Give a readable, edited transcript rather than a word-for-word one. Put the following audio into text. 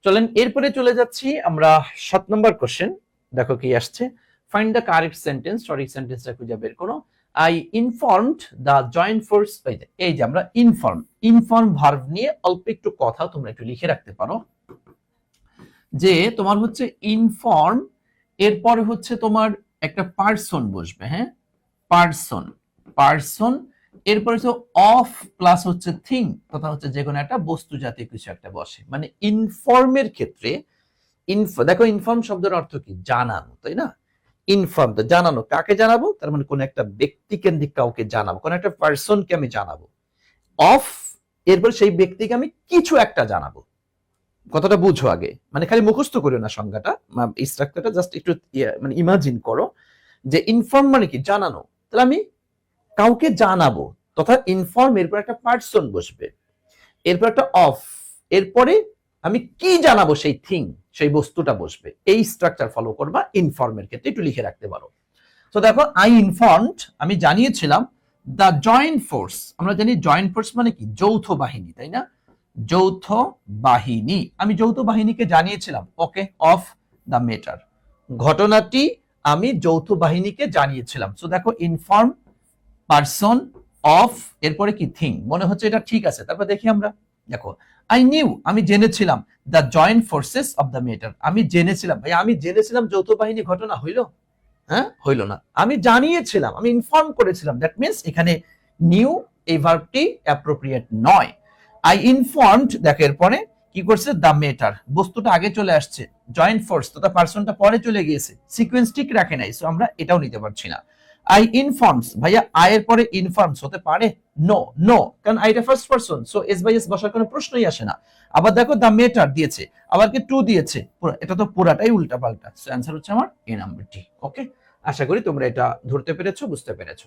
চলেন এরপরে চলে যাচ্ছি আমরা 7 নম্বর কোশ্চেন। দেখো কি আসছে, ফাইন্ড দ্য কারেক্ট সেন্টেন্স, সঠিক সেন্টেন্সটা খুঁজে বের করো। I informed the joint force, এই যে আমরা ইনফর্ম ভার্ব নিয়ে অল্প একটু কথা তোমরা একটু লিখে রাখতে পারো, যে তোমার হচ্ছে ইনফর্ম, এরপরে হচ্ছে তোমার একটা পার্সন বসবে, হ্যাঁ পার্সন, এরপরে হচ্ছে অফ প্লাস হচ্ছে থিং, তথা হচ্ছে যে কোনো একটা বস্তু জাতীয় কিছু একটা বসে। মানে ইনফর্মের ক্ষেত্রে দেখো ইনফর্ম শব্দের অর্থ কি? জানানো, তাই না? ইনফর্ম তো জানানো, কাকে জানাবো? তার মানে কোন একটা ব্যক্তি কেন্দ্রিক কাউকে জানাবো, কোন একটা পার্সনকে আমি জানাবো। অফ, এরপর সেই ব্যক্তিকে আমি কিছু একটা জানাবো। কথাটা বুঝো আগে, মানে খালি মুখস্থ করো না সংজ্ঞাটা, স্ট্রাকচারটা জাস্ট একটু মানে ইমাজিন করো যে ইনফর্ম মানে কি? জানানো। তাহলে আমি কাউকে জানাবো, তথা ইনফর্ম, এরপর একটা পার্সন বসবে, এরপর একটা অফ, এরপরে আমি কি জানাবো সেই থিং, সেই বস্তুটা বসবে। এই স্ট্রাকচার ফলো করবা ইনফর্মের ক্ষেত্রে, একটু লিখে রাখতে পারো। তো দেখো আই ইনফর্মড, আমি জানিয়েছিলাম দ্য জয়েন্ট ফোর্স, আমরা জানি জয়েন্ট ফোর্স মানে কি? যৌথ বাহিনী, তাই না? যৌথ বাহিনী, আমি যৌথ বাহিনীকে জানিয়েছিলাম, ওকে, অফ দ্য ম্যাটার, ঘটনাটি আমি যৌথ বাহিনীকে জানিয়েছিলাম। সো দেখো ইনফর্ম, পার্সন, অফ, এরপরে কি? থিং। মনে হচ্ছে এটা ঠিক আছে। তারপর দেখি আমরা, দেখো আই নিউ, আমি জেনেছিলাম the joint forces of the matter, আমি জেনেছিলাম। ভাই আমি জেনেছিলাম যৌথ বাহিনী ঘটনা হইল? হ্যাঁ, হইল না। আমি জানিয়েছিলাম, আমি ইনফর্ম করেছিলাম, দ্যাট মিন্স এখানে নিউ এই ভার্বটি অ্যাপ্রোপ্রিয়েট নয়। আই ইনফর্মড, দেখো এরপরে কি করছে? দ্য ম্যাটার, বস্তুটা আগে চলে আসছে, জয়েন্ট ফোর্স তথা পার্সনটা পরে চলে গিয়েছে, সিকোয়েন্স ঠিক রাখে নাই, সো আমরা এটাও নিতে পারছি না। আই ইনফর্মস, ভাইয়া আই এর পরে ইনফর্মস হতে পারে? নো, নো, কারণ আইটা first person, so S by S বসার কোনো প্রশ্নই আসে না। আবার দেখো দ্য ম্যাটার দিয়েছে, আবার কি টু দিয়েছে, এটা তো পুরাটাই উল্টা পাল্টা। সো অ্যান্সার হচ্ছে আমার এ নাম্বারটি। ওকে, আশা করি তোমরা এটা ধরতে পেরেছো, বুঝতে পেরেছো।